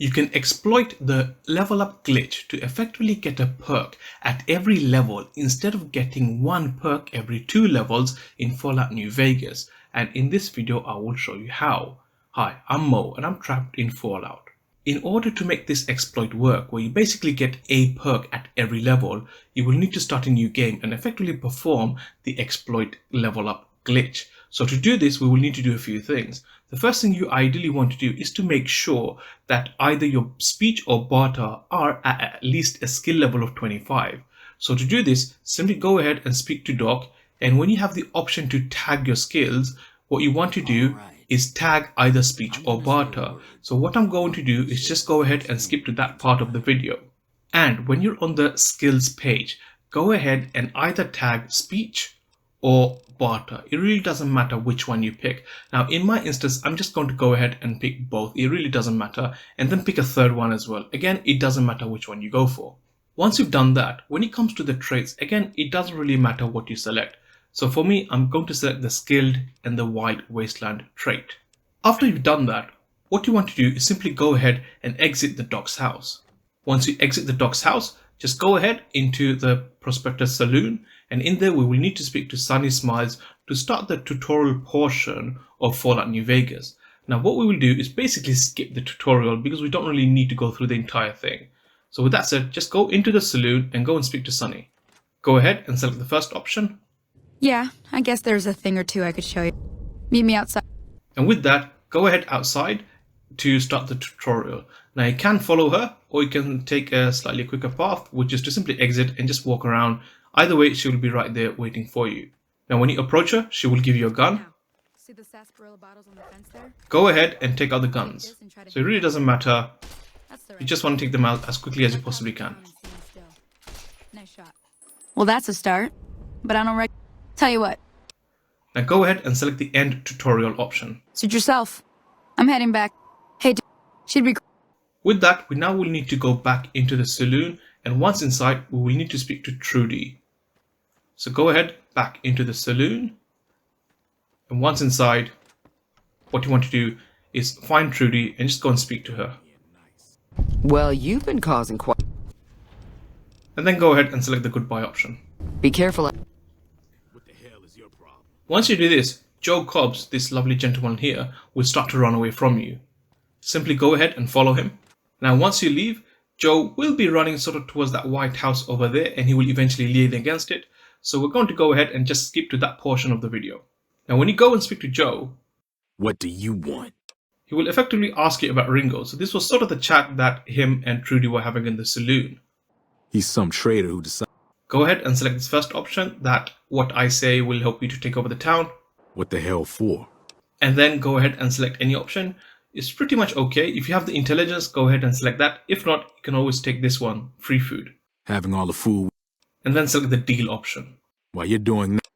You can exploit the level up glitch to effectively get a perk at every level instead of getting one perk every 2 levels in Fallout New Vegas, and in this video I will show you how. Hi, I'm Mo and I'm trapped in Fallout. In order to make this exploit work, where you basically get a perk at every level, you will need to start a new game and effectively perform the exploit level up glitch. So to do this, we will need to do a few things. The first thing you ideally want to do is to make sure that either your speech or barter are at least a skill level of 25. So to do this, simply go ahead and speak to Doc, and when you have the option to tag your skills, what you want to do is tag either speech or barter. So what I'm going to do is just go ahead and skip to that part of the video. And when you're on the skills page, go ahead and either tag speech or barter. It really doesn't matter which one you pick. Now in my instance, I'm just going to go ahead and pick both. It really doesn't matter. And then pick a third one as well. Again, it doesn't matter which one you go for. Once you've done that, when it comes to the traits, again, it doesn't really matter what you select. So for me, I'm going to select the skilled and the wild wasteland trait. After you've done that, what you want to do is simply go ahead and exit the doc's house. Once you exit the doc's house, just go ahead into the Prospector's Saloon, and in there we will need to speak to Sunny Smiles to start the tutorial portion of Fallout New Vegas. Now what we will do is basically skip the tutorial because we don't really need to go through the entire thing. So with that said, just go into the saloon and go and speak to Sunny. Go ahead and select the first option. Yeah, I guess there's a thing or two I could show you. Meet me outside. And with that, go ahead outside to start the tutorial. Now you can follow her, or you can take a slightly quicker path, which is to simply exit and just walk around. Either way, she will be right there waiting for you. Now when you approach her, she will give you a gun. See the sarsaparilla bottles on the fence there? Go ahead and take out the guns. So it really doesn't matter. You just want to take them out as quickly as you possibly can. Nice shot. Well, that's a start. But I don't tell you what. Now go ahead and select the end tutorial option. Suit yourself. I'm heading back. Hey, she'd be. With that, we now will need to go back into the saloon, and once inside, we will need to speak to Trudy. So go ahead back into the saloon, and once inside, what you want to do is find Trudy and just go and speak to her. Well, you've been causing quite. And then go ahead and select the goodbye option. Be careful. What the hell is your problem? Once you do this, Joe Cob, this lovely gentleman here, will start to run away from you. Simply go ahead and follow him. Now once you leave, Joe will be running sort of towards that white house over there, and he will eventually lean against it. So we're going to go ahead and just skip to that portion of the video. Now when you go and speak to Joe, What do you want? he will effectively ask you about Ringo. So this was sort of the chat that him and Trudy were having in the saloon. He's some traitor who decided. Go ahead and select this first option, that what I say will help you to take over the town. What the hell for? And then go ahead and select any option. It's pretty much okay. If you have the intelligence, go ahead and select that. If not, you can always take this one, free food. Having all the food And then select the deal option. while you're doing that.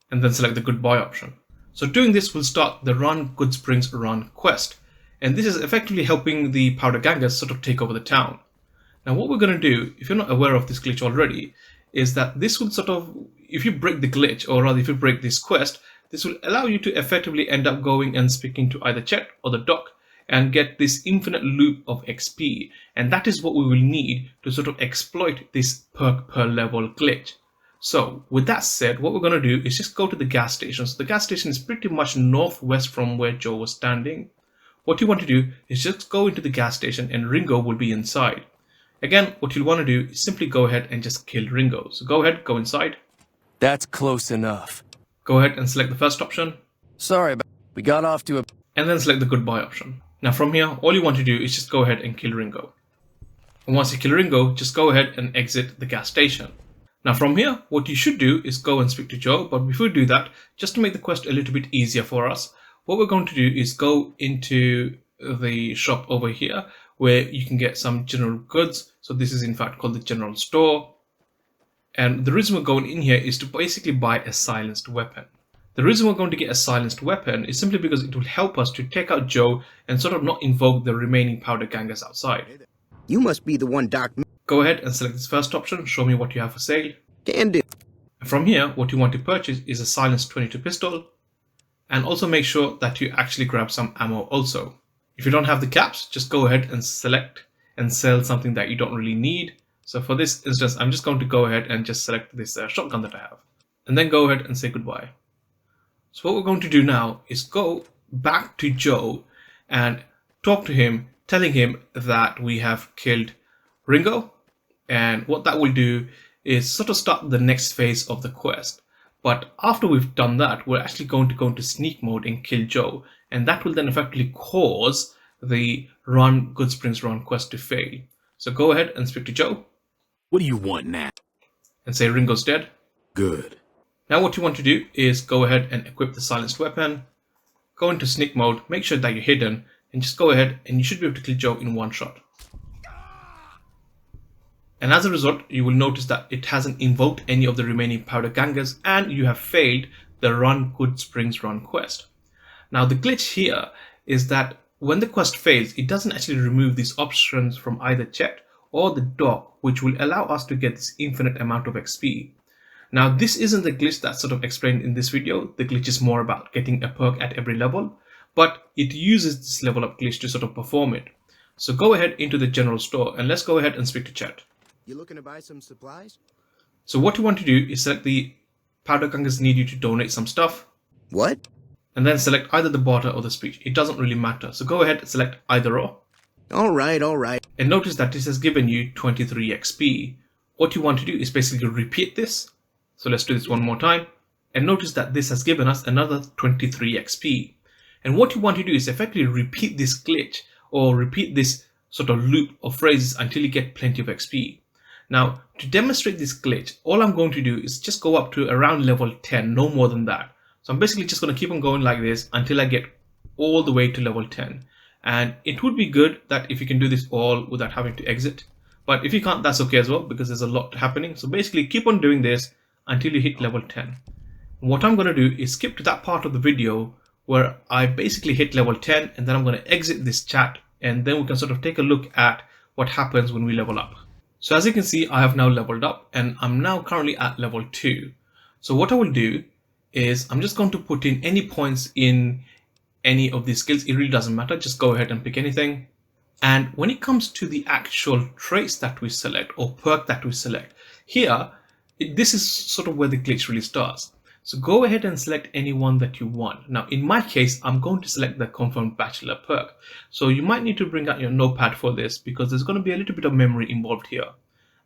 And then select the goodbye option. So doing this will start the Run Goodsprings Run quest. And this is effectively helping the powder gangers sort of take over the town. Now what we're going to do, if you're not aware of this glitch already, is that this will sort of, if you break the glitch, or rather if you break this quest, this will allow you to effectively end up going and speaking to either Chet or the Doc and get this infinite loop of XP. And that is what we will need to sort of exploit this perk per level glitch. So with that said, what we're going to do is just go to the gas station. So the gas station is pretty much northwest from where Joe was standing. What you want to do is just go into the gas station and Ringo will be inside. Again, what you'll want to do is simply go ahead and just kill Ringo. So go ahead, go inside. That's close enough. Go ahead and select the first option. Sorry, but we got off to a... And then select the goodbye option. Now from here, all you want to do is just go ahead and kill Ringo. And once you kill Ringo, just go ahead and exit the gas station. Now from here, what you should do is go and speak to Joe. But before you do that, just to make the quest a little bit easier for us, what we're going to do is go into the shop over here where you can get some general goods. So this is in fact called the general store. And the reason we're going in here is to basically buy a silenced weapon. The reason we're going to get a silenced weapon is simply because it will help us to take out Joe and sort of not invoke the remaining powder gangers outside. You must be the one Doc Go ahead and select this first option, show me what you have for sale. can do. From here, what you want to purchase is a silenced 22 pistol, and also make sure that you actually grab some ammo also. If you don't have the caps, just go ahead and select and sell something that you don't really need. So for this instance, I'm just going to go ahead and just select this shotgun that I have, and then go ahead and say goodbye. So what we're going to do now is go back to Joe and talk to him, telling him that we have killed Ringo, and what that will do is sort of start the next phase of the quest. But after we've done that, we're actually going to go into sneak mode and kill Joe, and that will then effectively cause the run Goodsprings run quest to fail. So go ahead and speak to Joe. What do you want now? And say Ringo's dead. Good. Now what you want to do is go ahead and equip the silenced weapon, go into sneak mode, make sure that you're hidden, and just go ahead and you should be able to kill Joe in one shot. And as a result, you will notice that it hasn't invoked any of the remaining powder gangers, and you have failed the run Goodsprings run quest. Now the glitch here is that when the quest fails, it doesn't actually remove these options from either Chet or the dog, which will allow us to get this infinite amount of XP. Now this isn't the glitch that's sort of explained in this video. The glitch is more about getting a perk at every level, but it uses this level up glitch to sort of perform it. So go ahead into the general store and let's go ahead and speak to Chet. You looking to buy some supplies? So what you want to do is select the powder gangers need you to donate some stuff. What? And then select either the barter or the speech. It doesn't really matter. So go ahead and select either or. Alright, alright. And notice that this has given you 23 XP. What you want to do is basically repeat this. So let's do this one more time. And notice that this has given us another 23 XP. And what you want to do is effectively repeat this glitch or repeat this sort of loop of phrases until you get plenty of XP. Now, to demonstrate this glitch, all I'm going to do is just go up to around level 10, no more than that. So I'm basically just going to keep on going like this until I get all the way to level 10. And it would be good that if you can do this all without having to exit. But if you can't, that's okay as well, because there's a lot happening. So basically keep on doing this until you hit level 10. And what I'm going to do is skip to that part of the video where I basically hit level 10, and then I'm going to exit this chat, and then we can sort of take a look at what happens when we level up. So as you can see, I have now leveled up and I'm now currently at level 2. So what I will do is I'm just going to put in any points in any of these skills. It really doesn't matter. Just go ahead and pick anything. And when it comes to the actual traits that we select or perk that we select, here, this is sort of where the glitch really starts. So go ahead and select any one that you want. Now, in my case, I'm going to select the Confirmed Bachelor perk. So you might need to bring out your notepad for this because there's going to be a little bit of memory involved here.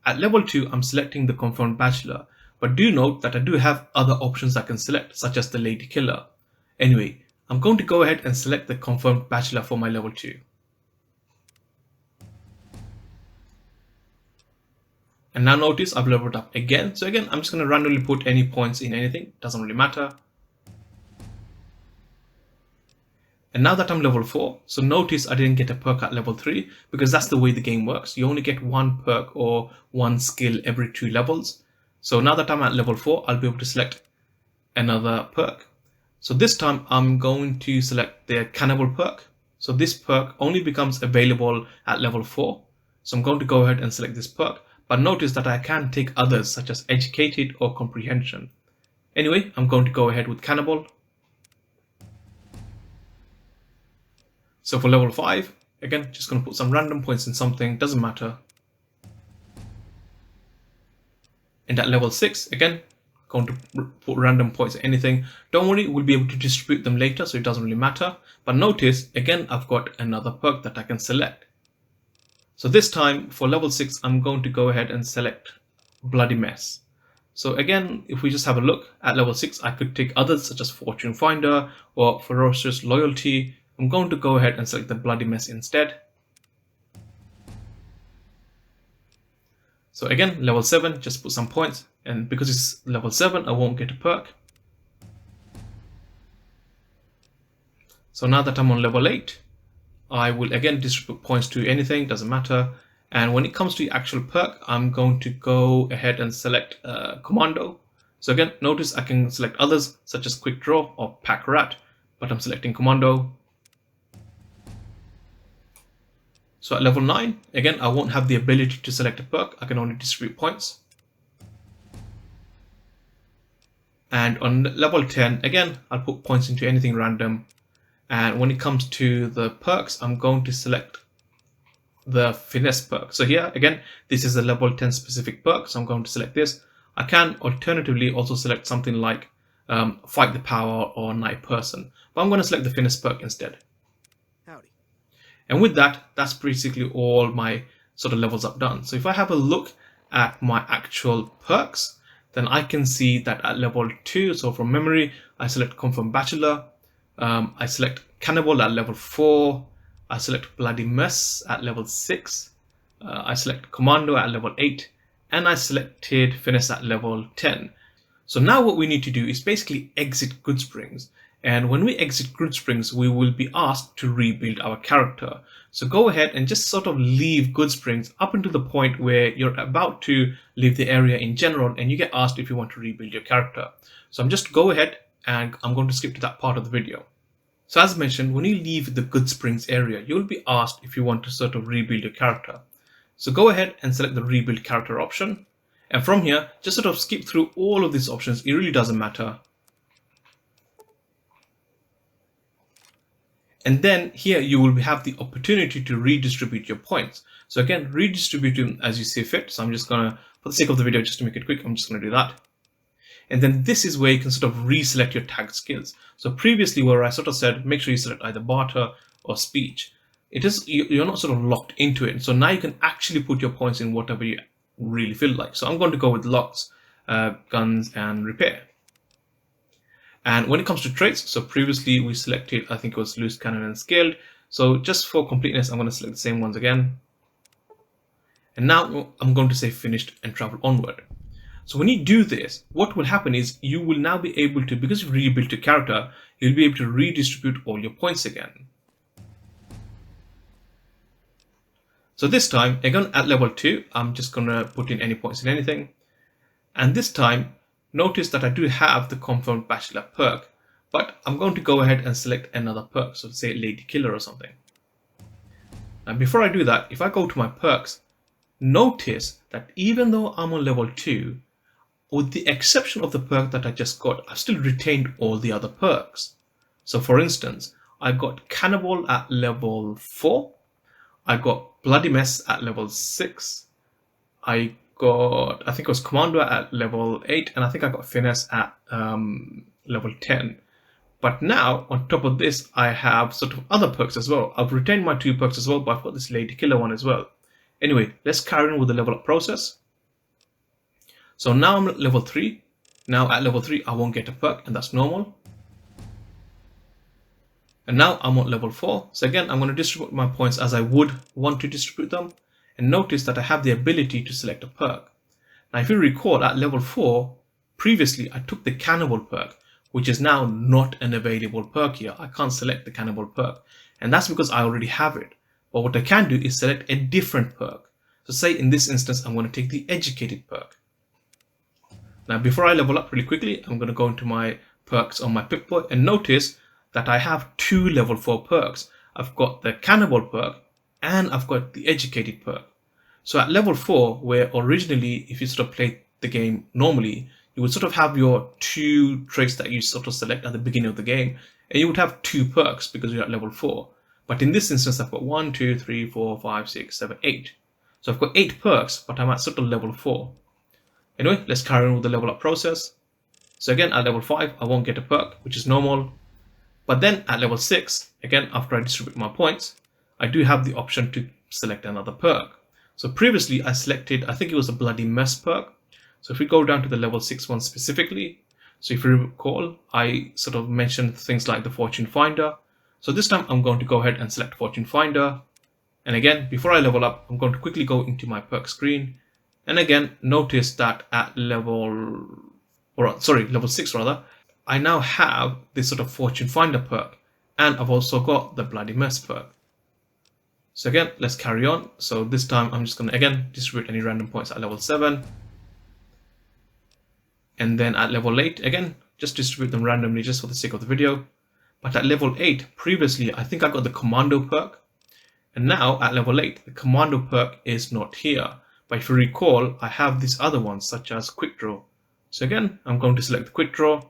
At level 2, I'm selecting the Confirmed Bachelor, but do note that I do have other options I can select, such as the Lady Killer. Anyway, I'm going to go ahead and select the Confirmed Bachelor for my level 2. And now notice I've leveled up again. So again, I'm just going to randomly put any points in anything. Doesn't really matter. And now that I'm level 4, so notice I didn't get a perk at level 3 because that's the way the game works. You only get one perk or one skill every 2 levels. So now that I'm at level 4, I'll be able to select another perk. So this time I'm going to select the Cannibal perk. So this perk only becomes available at level 4. So I'm going to go ahead and select this perk. But notice that I can take others such as Educated or Comprehension. Anyway, I'm going to go ahead with Cannibal. So for level 5, again, just going to put some random points in something, doesn't matter. And at level 6, again, going to put random points in anything. Don't worry, we'll be able to distribute them later, so it doesn't really matter. But notice, again, I've got another perk that I can select. So this time for level 6, I'm going to go ahead and select Bloody Mess. So again, if we just have a look at level 6, I could take others such as Fortune Finder or Ferocious Loyalty. I'm going to go ahead and select the Bloody Mess instead. So again, level 7, just put some points. And because it's level 7, I won't get a perk. So now that I'm on level 8, I will again distribute points to anything, doesn't matter. And when it comes to the actual perk, I'm going to go ahead and select Commando. So again, notice I can select others such as Quick Draw or Pack Rat, but I'm selecting Commando. So at level 9, again, I won't have the ability to select a perk, I can only distribute points. And on level 10, again, I'll put points into anything random. And when it comes to the perks, I'm going to select the finesse perk. So here again, this is a level 10 specific perk, so I'm going to select this. I can alternatively also select something like fight the power or night person, but I'm going to select the finesse perk instead. Howdy. And with that, that's basically all my sort of levels up done. So if I have a look at my actual perks, then I can see that at level 2, so from memory, I select Confirmed Bachelor, I select Cannibal at level 4, I select Bloody Mess at level 6, I select Commando at level 8, and I selected Finesse at level 10. So now what we need to do is basically exit Goodsprings. And when we exit Goodsprings, we will be asked to rebuild our character. So go ahead and just sort of leave Goodsprings up until the point where you're about to leave the area in general and you get asked if you want to rebuild your character. So I'm just go ahead and I'm going to skip to that part of the video. So as mentioned, when you leave the Goodsprings area, you'll be asked if you want to sort of rebuild your character. So go ahead and select the rebuild character option. And from here, just sort of skip through all of these options. It really doesn't matter. And then here you will have the opportunity to redistribute your points. So again, redistribute them as you see fit. So I'm just going to, for the sake of the video, just to make it quick, I'm just going to do that. And then this is where you can sort of reselect your tagged skills. So previously where I sort of said, make sure you select either Barter or Speech. You're not sort of locked into it. So now you can actually put your points in whatever you really feel like. So I'm going to go with Locks, Guns, and Repair. And when it comes to traits, so previously we selected, I think it was Loose Cannon and Scaled. So just for completeness, I'm going to select the same ones again. And now I'm going to say Finished and Travel Onward. So when you do this, what will happen is you will now be able to, because you've rebuilt your character, you'll be able to redistribute all your points again. So this time, again at level 2, I'm just going to put in any points in anything. And this time, notice that I do have the Confirmed Bachelor perk, but I'm going to go ahead and select another perk, so say Lady Killer or something. And before I do that, if I go to my perks, notice that even though I'm on level 2, with the exception of the perk that I just got, I've still retained all the other perks. So for instance, I got Cannibal at level 4, I got Bloody Mess at level 6, I think it was Commando at level 8, and I think I got Finesse at level 10. But now, on top of this, I have sort of other perks as well. I've retained my 2 perks as well, but I've got this Lady Killer one as well. Anyway, let's carry on with the level up process. So now I'm at level 3. Now at level 3, I won't get a perk, and that's normal. And now I'm on level 4. So again, I'm going to distribute my points as I would want to distribute them. And notice that I have the ability to select a perk. Now, if you recall, at level 4, previously I took the Cannibal perk, which is now not an available perk here. I can't select the Cannibal perk. And that's because I already have it. But what I can do is select a different perk. So say in this instance, I'm going to take the Educated perk. Now, before I level up really quickly, I'm going to go into my perks on my Pip-Boy and notice that I have 2 level 4 perks. I've got the Cannibal perk and I've got the Educated perk. So at level 4, where originally, if you sort of played the game normally, you would sort of have your 2 traits that you sort of select at the beginning of the game, and you would have 2 perks because you're at level 4. But in this instance, I've got 1, 2, 3, 4, 5, 6, 7, 8. So I've got 8 perks, but I'm at sort of level 4. Anyway, let's carry on with the level up process. So again, at level 5, I won't get a perk, which is normal. But then at level 6, again, after I distribute my points, I do have the option to select another perk. So previously I selected, I think it was a Bloody Mess perk. So if we go down to the level 6 one specifically, so if you recall, I sort of mentioned things like the Fortune Finder. So this time I'm going to go ahead and select Fortune Finder. And again, before I level up, I'm going to quickly go into my perk screen. And again, notice that at level 6 rather, I now have this sort of Fortune Finder perk. And I've also got the Bloody Mess perk. So again, let's carry on. So this time I'm just going to again distribute any random points at level 7. And then at level 8, again, just distribute them randomly just for the sake of the video. But at level 8, previously, I think I got the Commando perk. And now at level 8, the Commando perk is not here. But if you recall, I have these other ones such as Quick Draw. So again, I'm going to select the Quick Draw.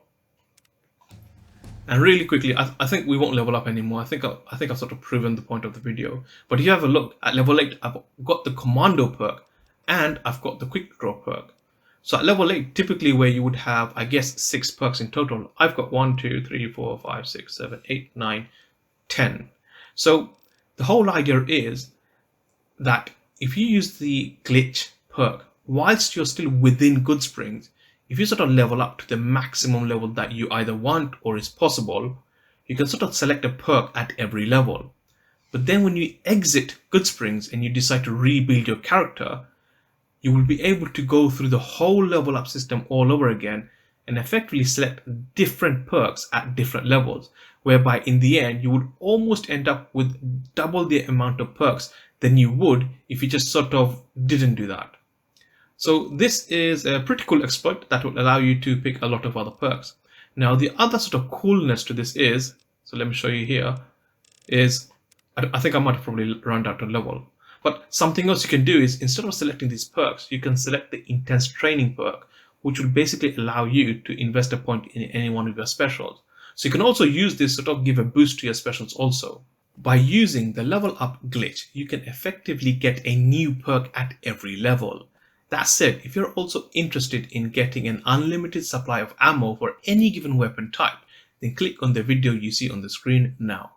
And really quickly, I think we won't level up anymore. I think I've sort of proven the point of the video. But if you have a look at level 8, I've got the commando perk and I've got the quick draw perk. So at level 8, typically where you would have, I guess, 6 perks in total, I've got 1, 2, 3, 4, 5, 6, 7, 8, 9, 10. So the whole idea is that if you use the glitch perk, whilst you're still within Goodsprings, if you sort of level up to the maximum level that you either want or is possible, you can sort of select a perk at every level. But then when you exit Goodsprings and you decide to rebuild your character, you will be able to go through the whole level up system all over again and effectively select different perks at different levels, whereby in the end you would almost end up with double the amount of perks than you would if you just sort of didn't do that. So this is a pretty cool exploit that will allow you to pick a lot of other perks. Now the other sort of coolness to this is, so let me show you here, is I think I might have probably run out of level. But something else you can do is, instead of selecting these perks, you can select the intense training perk, which will basically allow you to invest a point in any one of your specials. So you can also use this to sort of give a boost to your specials also. By using the level up glitch, you can effectively get a new perk at every level. That said, if you're also interested in getting an unlimited supply of ammo for any given weapon type, then click on the video you see on the screen now.